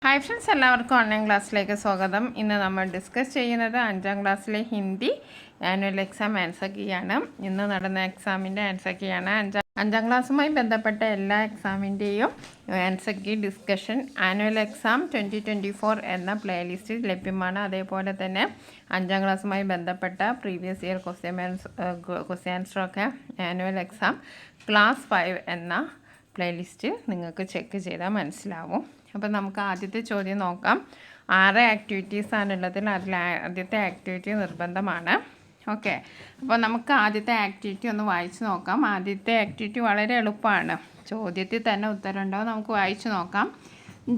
Hi friends, എല്ലാവർക്കും online ക്ലാസ്സിലേക്ക് സ്വാഗതം. ഇന്ന് നമ്മൾ ഡിസ്കസ് ചെയ്യുന്നത് 5ാം ക്ലാസ്സിലെ ഹിന്ദി ആനുവൽ എക്സാം ആൻസർ കീയാണ്. ഇന്ന് നടന്ന എക്സാമിൻ്റെ ആൻസർ കീയാണ്. അഞ്ചാം ക്ലാസ്സുമായി ബന്ധപ്പെട്ട എല്ലാ എക്സാമിൻ്റെയും answer key discussion annual exam 2024 എന്ന പ്ലേലിസ്റ്റിൽ ലഭ്യമാണ്. അതേപോലെ തന്നെ 5ാം ക്ലാസ്സുമായി ബന്ധപ്പെട്ട പ്രീവിയസ് ഇയർ ക്വസ്റ്റ്യൻ ആൻസറൊക്കെ ആനുവൽ എക്സാം ക്ലാസ് 5 എന്ന പ്ലേലിസ്റ്റ് നിങ്ങൾക്ക് ചെക്ക് ചെയ്താൽ മനസ്സിലാവും. അപ്പോൾ നമുക്ക് ആദ്യത്തെ ചോദ്യം നോക്കാം. 6 ആക്ടിവിറ്റീസാണുള്ളതിൽ അതിൽ ആദ്യത്തെ ആക്ടിവിറ്റി നിർബന്ധമാണ്. ഓക്കെ, അപ്പോൾ നമുക്ക് ആദ്യത്തെ ആക്ടിവിറ്റി ഒന്ന് വായിച്ച് നോക്കാം. ആദ്യത്തെ ആക്ടിവിറ്റി വളരെ എളുപ്പമാണ്. ചോദ്യത്തിൽ തന്നെ ഉത്തരം ഉണ്ടാവും. നമുക്ക് വായിച്ച് നോക്കാം.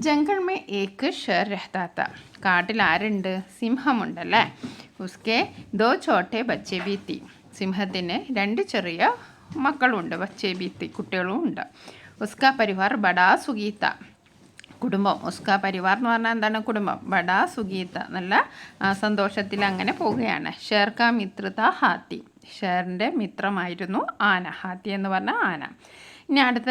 ജംഗൾ മേ ഏക് ഷേർ രഹ്താ താ. കാട്ടിൽ ആരുണ്ട്? സിംഹമുണ്ടല്ലേ. ഉസ്കെ ദോ ഛോട്ടെ ബच्चे भी थी. സിംഹത്തിന് 2 ചെറിയ മക്കളുണ്ട്. ബच्चे भी थी, കുട്ടികളും ഉണ്ട്. ഉസ്കാ പരിവാർ ബഡാ സുഖീത്ത. കുടുംബം. ഉസ്കാ പരിവാർ എന്ന് പറഞ്ഞാൽ എന്താണ്? കുടുംബം. ബഡാ സുഖീത്ത, നല്ല സന്തോഷത്തിൽ അങ്ങനെ പോവുകയാണ്. ഷേർ കാ മിത്രത ഹാത്തി. ഷേറിൻ്റെ മിത്രമായിരുന്നു ആന. ഹാത്തി എന്ന് പറഞ്ഞാൽ ആന. ഇനി അടുത്ത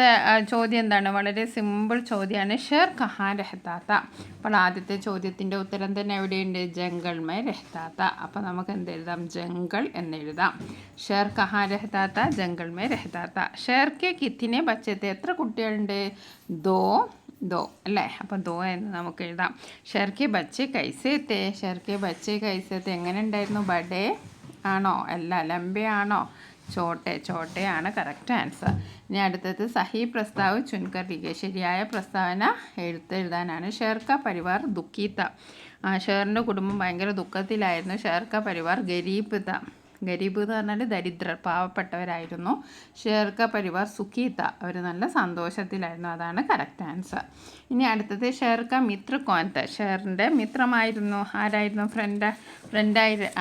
ചോദ്യം എന്താണ്? വളരെ സിമ്പിൾ ചോദ്യമാണ്. ഷേർ കഹാൻ രഹ്താത്ത. അപ്പോൾ ആദ്യത്തെ ചോദ്യത്തിൻ്റെ ഉത്തരം തന്നെ എവിടെയുണ്ട്? ജംഗൾ മേ രഹ്താത്ത. അപ്പോൾ നമുക്ക് എന്തെഴുതാം? ജംഗൾ എന്നെഴുതാം. ഷേർ കഹാൻ രഹ്താത്ത, ജംഗൾ മേ രഹ്താത്ത. ഷേർക്കെ കിത്തിനെ ബച്ചത്തെ. എത്ര കുട്ടികളുണ്ട്? ദോ അല്ലേ. അപ്പം ദോ എന്ന് നമുക്ക് എഴുതാം. ഷെർക്കെ ബച്ചെ കൈസേത്തെ. ഷെർക്കെ ബച്ചെ കൈസേത്തെ എങ്ങനെ ഉണ്ടായിരുന്നു? ബഡേ ആണോ? അല്ല, ലംബയാണോ? ചോട്ടയാണ് കറക്റ്റ് ആൻസർ. ഇനി അടുത്തത് സഹി പ്രസ്താവ് ചുൻകർ ലിഖേ. ശരിയായ പ്രസ്താവന എഴുതാനാണ്. ഷേർക്ക പരിവാർ ദുഃഖീത്ത. ഷേറിൻ്റെ കുടുംബം ഭയങ്കര ദുഃഖത്തിലായിരുന്നു. ഷേർക്ക പരിവാർ ഗരീബ് എന്ന് പറഞ്ഞാൽ ദരിദ്രർ, പാവപ്പെട്ടവരായിരുന്നു. ഷേർക്ക പരിവാർ സുഖീത്ത, അവർ നല്ല സന്തോഷത്തിലായിരുന്നു. അതാണ് കറക്റ്റ് ആൻസർ. ഇനി അടുത്തത് ഷേർക്ക മിത്ര കോൻത. ഷേറിൻ്റെ മിത്രമായിരുന്നു. ആരായിരുന്നു?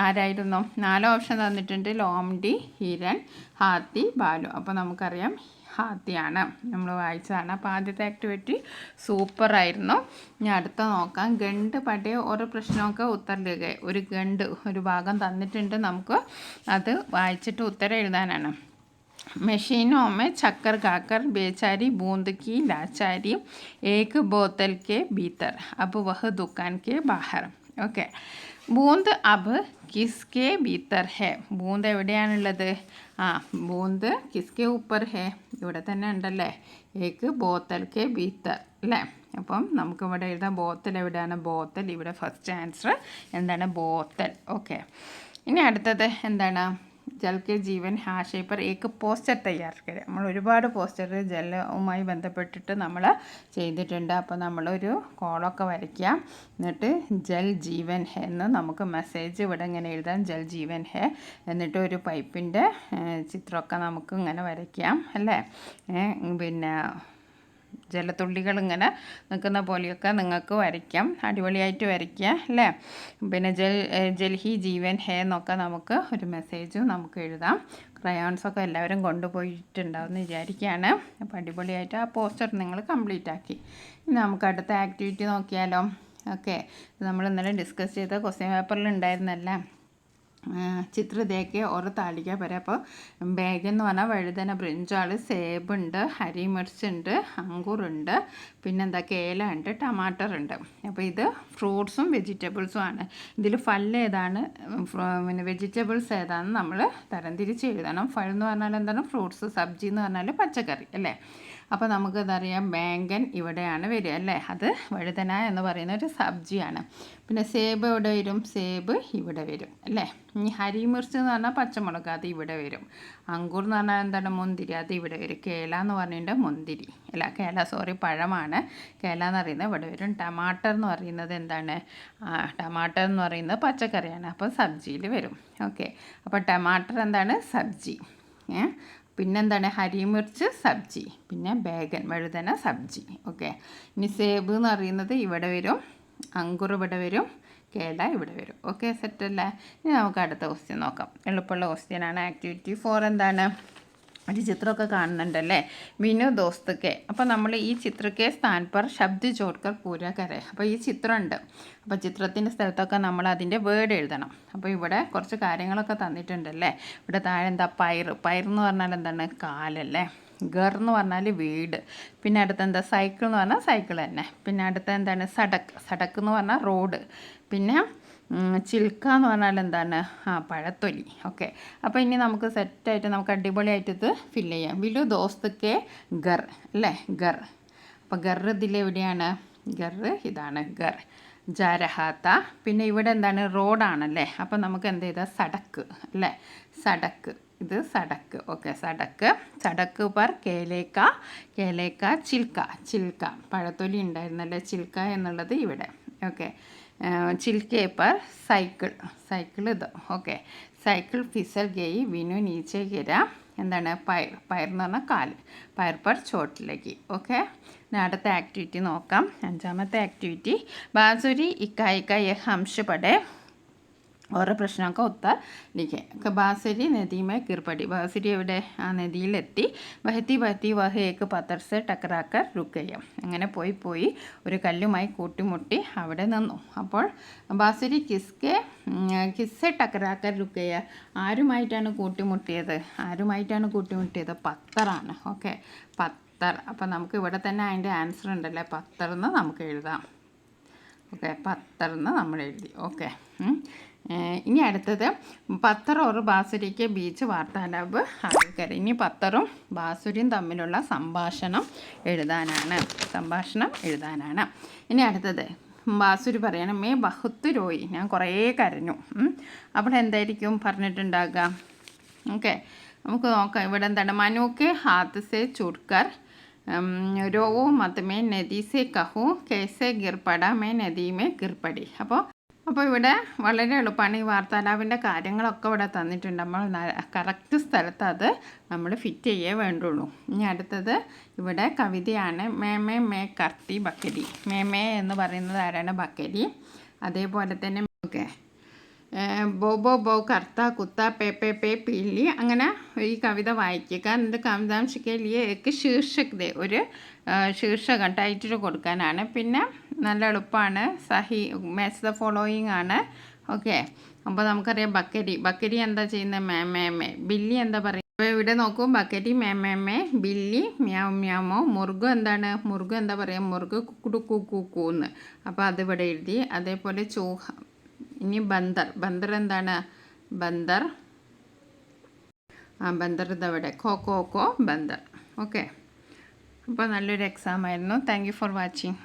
ആരായിരുന്നു? 4 ഓപ്ഷൻ തന്നിട്ടുണ്ട്. ലോംഡി, ഹിരൺ, ഹാത്തി, ബാലു. അപ്പോൾ നമുക്കറിയാം ഹാത്തിയാണ്. നമ്മൾ വായിച്ചതാണ്. അപ്പോൾ ആദ്യത്തെ ആക്ടിവിറ്റി സൂപ്പറായിരുന്നു. ഇനി അടുത്ത നോക്കാം. ഗണ്ട് പടേ ഓരോ പ്രശ്നമൊക്കെ ഉത്തരം. ഒരു ഭാഗം തന്നിട്ടുണ്ട്. നമുക്ക് അത് വായിച്ചിട്ട് ഉത്തരം എഴുതാനാണ്. मशीनों में शक्कर खाकर बेचारी बूंद की लाचारी एक बोतल के भीतर, अब वह दुकान के बाहर. ഓക്കെ, ബൂന്ത് അബ് കിസ്കെ ഭീത്തർ ഹെ. ബൂന്ത് എവിടെയാണുള്ളത്? ബൂന്ത് കിസ്കെ ഊപ്പർ ഹെ, ഇവിടെ തന്നെ ഉണ്ടല്ലേ. ഏക്ക് ബോത്തൽ കെ ഭീത്തർ അല്ലേ. അപ്പം നമുക്കിവിടെ എഴുതാം. ബോത്തൽ എവിടെയാണ്? ബോത്തൽ ഇവിടെ ഫസ്റ്റ് ആൻസർ എന്താണ്? ബോത്തൽ. ഓക്കെ, ഇനി അടുത്തത് എന്താണ്? ജൽ കെ ജീവൻ ഹാഷേ പർ ഏക്ക് പോസ്റ്റർ തയ്യാറാക്കുക. നമ്മൾ ഒരുപാട് പോസ്റ്റർ ജലവുമായി ബന്ധപ്പെട്ടിട്ട് നമ്മൾ ചെയ്തിട്ടുണ്ട്. അപ്പോൾ നമ്മളൊരു കോളൊക്കെ വരയ്ക്കുക. എന്നിട്ട് ജൽ ജീവൻ ഹെ എന്ന് നമുക്ക് മെസ്സേജ് ഇവിടെ ഇങ്ങനെ എഴുതാം. ജൽ ജീവൻ ഹെ. എന്നിട്ട് ഒരു പൈപ്പിൻ്റെ ചിത്രമൊക്കെ നമുക്ക് ഇങ്ങനെ വരയ്ക്കാം അല്ലേ. പിന്നെ ജലത്തുള്ളികൾ ഇങ്ങനെ നിൽക്കുന്ന പോലെയൊക്കെ നിങ്ങൾക്ക് വരയ്ക്കാം. അടിപൊളിയായിട്ട് വരയ്ക്കുക അല്ലേ. പിന്നെ ജൽ ഹി ജീവൻ ഹേ എന്നൊക്കെ നമുക്ക് ഒരു മെസ്സേജും നമുക്ക് എഴുതാം. ക്രയോൺസൊക്കെ എല്ലാവരും കൊണ്ടുപോയിട്ടുണ്ടാവും എന്ന് വിചാരിക്കുകയാണ്. അപ്പോൾ അടിപൊളിയായിട്ട് ആ പോസ്റ്റർ നിങ്ങൾ കംപ്ലീറ്റ് ആക്കി. ഇനി നമുക്ക് അടുത്ത ആക്ടിവിറ്റി നോക്കിയാലോ. ഓക്കെ, നമ്മൾ ഇന്നലെ ഡിസ്കസ് ചെയ്ത ക്വസ്റ്റ്യൻ പേപ്പറിൽ ഉണ്ടായിരുന്നല്ലേ. ചിത്ര ദേക്കെ ഓരോ താലിക വരെ. അപ്പോൾ ബാഗ് എന്ന് പറഞ്ഞാൽ വഴുതന, ബ്രിഞ്ചാൾ, സേബുണ്ട്, ഹരി മിർച്ച് ഉണ്ട്, അങ്കൂറുണ്ട്, പിന്നെന്താ കേല ഉണ്ട്, ടമാറ്റർ ഉണ്ട്. അപ്പോൾ ഇത് ഫ്രൂട്ട്സും വെജിറ്റബിൾസും ആണ്. ഇതിൽ ഫൽ ഏതാണ്, പിന്നെ വെജിറ്റബിൾസ് ഏതാണെന്ന് നമ്മൾ തരംതിരിച്ച് എഴുതണം. ഫൽ എന്ന് പറഞ്ഞാൽ എന്താണ്? ഫ്രൂട്ട്സ്. സബ്ജി എന്ന് പറഞ്ഞാൽ പച്ചക്കറി അല്ലേ. അപ്പോൾ നമുക്കതറിയാം. ബാങ്കൻ ഇവിടെയാണ് വരിക അല്ലേ. അത് വഴുതന എന്ന് പറയുന്ന ഒരു സബ്ജിയാണ്. പിന്നെ സേബ് എവിടെ വരും? സേബ് ഇവിടെ വരും അല്ലേ. ഇനി ഹരി മിർച്ച് എന്ന് പറഞ്ഞാൽ പച്ചമുളക്, അത് ഇവിടെ വരും. അങ്കൂർ എന്ന് പറഞ്ഞാൽ എന്താണ്? മുന്തിരി, അത് ഇവിടെ വരും. കേല എന്ന് പറഞ്ഞിട്ട് മുന്തിരി അല്ല, പഴമാണ്. കേല എന്ന് പറയുന്നത് ഇവിടെ വരും. ടമാറ്റർ എന്ന് പറയുന്നത് എന്താണ്? ടമാറ്റർ എന്ന് പറയുന്നത് പച്ചക്കറിയാണ്. അപ്പോൾ സബ്ജിയിൽ വരും. ഓക്കെ, അപ്പോൾ ടമാറ്റർ എന്താണ്? സബ്ജി. പിന്നെന്താണ്? ഹരി മിർച്ച് സബ്ജി. പിന്നെ ബാഗൻ വഴുതന സബ്ജി. ഓക്കെ, ഇനി സേബ് എന്ന് പറയുന്നത് ഇവിടെ വരും. അങ്കുർ ഇവിടെ വരും. കേല ഇവിടെ വരും. ഓക്കെ, സെറ്റല്ലേ. ഇനി നമുക്ക് അടുത്ത ക്വസ്റ്റ്യൻ നോക്കാം. എളുപ്പമുള്ള ക്വസ്റ്റ്യനാണ്. ആക്ടിവിറ്റി 4 എന്താണ്? ഒരു ചിത്രമൊക്കെ കാണുന്നുണ്ടല്ലേ. വിനു ദോസ്തക്കെ. അപ്പോൾ നമ്മൾ ഈ ചിത്രക്കെ സ്ഥാൻ പർ ശബ്ദ ജോഡ്കർ പൂരാ കരേ. അപ്പോൾ ഈ ചിത്രമുണ്ട്. അപ്പോൾ ചിത്രത്തിൻ്റെ സ്ഥലത്തൊക്കെ നമ്മൾ അതിൻ്റെ വേർഡ് എഴുതണം. അപ്പോൾ ഇവിടെ കുറച്ച് കാര്യങ്ങളൊക്കെ തന്നിട്ടുണ്ടല്ലേ. ഇവിടെ താഴെ എന്താ? പയർ എന്ന് പറഞ്ഞാൽ എന്താണ്? കാലല്ലേ. ഗർ എന്ന് പറഞ്ഞാൽ വീട്. പിന്നെ അടുത്ത എന്താ സൈക്കിൾ എന്ന് പറഞ്ഞാൽ സൈക്കിൾ തന്നെ. പിന്നെ അടുത്ത എന്താണ് സടക്ക്. സടക്ക് എന്ന് പറഞ്ഞാൽ റോഡ്. പിന്നെ ചിൽക്ക എന്ന് പറഞ്ഞാൽ എന്താണ് പഴത്തൊലി. ഓക്കെ, അപ്പോൾ ഇനി നമുക്ക് സെറ്റായിട്ട് നമുക്ക് അടിപൊളിയായിട്ട് ഇത് ഫില്ല് ചെയ്യാം. വിലു ദോസ്തക്കെ ഗർ അല്ലേ, ഗർ. അപ്പോൾ ഗർ ഇതിലെവിടെയാണ്? ഗർ ഇതാണ് ഗർ. ജാരഹാത്ത. പിന്നെ ഇവിടെ എന്താണ് റോഡാണല്ലേ, അപ്പോൾ നമുക്ക് എന്ത് ചെയ്താൽ സടക്ക് അല്ലേ, സടക്ക്. ഇത് സടക്ക്. ഓക്കെ, സടക്ക്. സടക്ക് പർ കേലേക്ക. കേലേക്ക ചിൽക്ക. ചിൽക്ക പഴത്തൊലി ഉണ്ടായിരുന്നല്ലേ, ചിൽക്ക എന്നുള്ളത് ഇവിടെ. ഓക്കെ, ചിൽക്കെ പർ സൈക്കിൾ. സൈക്കിൾ ഇത്. ഓക്കെ, സൈക്കിൾ ഫിസൽ ഗയി വിനു നീച്ചെ ഗിര. എന്താണ് പയർ. പയർ എന്ന് പറഞ്ഞാൽ കാല്. പയർ പർ ചോട്ടിലേക്ക്. ഓക്കെ, അടുത്ത ആക്ടിവിറ്റി നോക്കാം. 5ാമത്തെ ആക്ടിവിറ്റി ബാസുരി ഇക്കായിക്ക യഹ് ഹംശ പടേ ഓരോ പ്രശ്നമൊക്കെ ഉത്തർ ലിഖേ. ബാസുരി നദിമേ കിർപടി. ബാസുരി എവിടെ? ആ നദിയിലെത്തി. ബഹത്തി ബഹത്തി വഹ് ഏക്ക് പത്തർ സെ ടക്കറാക്കർ രുക്കയ്യം. അങ്ങനെ പോയി ഒരു കല്ലുമായി കൂട്ടിമുട്ടി അവിടെ നിന്നു. അപ്പോൾ ബാസുരി കിസ്സെ ടക്കറാക്കർ രുക്കയ്യ. ആരുമായിട്ടാണ് കൂട്ടിമുട്ടിയത്? പത്തറാണ്. ഓക്കെ, പത്തർ. അപ്പോൾ നമുക്ക് ഇവിടെ തന്നെ അതിൻ്റെ ആൻസർ ഉണ്ടല്ലേ, പത്തർ എന്ന് നമുക്ക് എഴുതാം. ഓക്കെ, പത്തർ എന്ന് നമ്മൾ എഴുതി. ഓക്കെ, ഇനി അടുത്തത് പത്തർ और ബാസുരി के बीच വാർത്താലാപ് ആകർ. ഇനി പത്തറും ബാസുരിയും തമ്മിലുള്ള സംഭാഷണം എഴുതാനാണ്. ഇനി അടുത്തത് ബാസുരി പറയണം മേ ബഹുത്ത് രോയി. ഞാൻ കുറേ കരഞ്ഞു. അവിടെ എന്തായിരിക്കും പറഞ്ഞിട്ടുണ്ടാകുക? ഓക്കെ, നമുക്ക് നോക്കാം. ഇവിടെ എന്താണ്? മനുക്കെ ഹാത്ത് സെ ചുട്കർ രോവോ മത് മേ നദി സെ കഹു കേസെ ഗിർപട മേ നദി മേ ഗിർപടി. അപ്പോൾ ഇവിടെ വളരെ എളുപ്പമാണ്. ഈ വാർത്താലാപിൻ്റെ കാര്യങ്ങളൊക്കെ ഇവിടെ തന്നിട്ടുണ്ട്. നമ്മൾ കറക്റ്റ് സ്ഥലത്ത് അത് നമ്മൾ ഫിറ്റ് ചെയ്യേ വേണ്ടുള്ളൂ. ഇനി അടുത്തത് ഇവിടെ കവിതയാണ്. May കർത്തി Bakary. മേ എന്ന് പറയുന്നത് ആരാണ്? ബക്കരി. അതേപോലെ തന്നെ ഓക്കെ, ബോ കർത്ത കുത്ത പേ പീലി. അങ്ങനെ ഈ കവിത വായിക്കുക. എന്നിട്ട് കവിതാംശിക്ക് ലിയേക്ക് ശീർഷക് ദേ, ഒരു ശീർഷകം ടൈറ്റിൽ കൊടുക്കാനാണ്. പിന്നെ നല്ല എളുപ്പമാണ്. സഹി മാച്ച് ദ ഫോളോയിങ് ആണ്. ഓക്കെ, അപ്പോൾ നമുക്കറിയാം ബക്കരി എന്താ ചെയ്യുന്നത്? മേ. ബില്ലി എന്താ പറയുക? അപ്പോൾ ഇവിടെ നോക്കൂ, ബക്കരി മേ, ബില്ലി മ്യാവ് മ്യാമോ. മുർഗു എന്താണ്? മുർഗു എന്താ പറയുക? മുർഗു കുക്കുടു കൂന്ന്. അപ്പോൾ അതിവിടെ എഴുതി. അതേപോലെ ഇനി ബന്ദർ എന്താണ്? ബന്ദർ ഇതവിടെ കോ ബന്ദർ. ഓക്കെ, അപ്പോൾ നല്ലൊരു എക്സാം ആയിരുന്നു. Thank you for watching.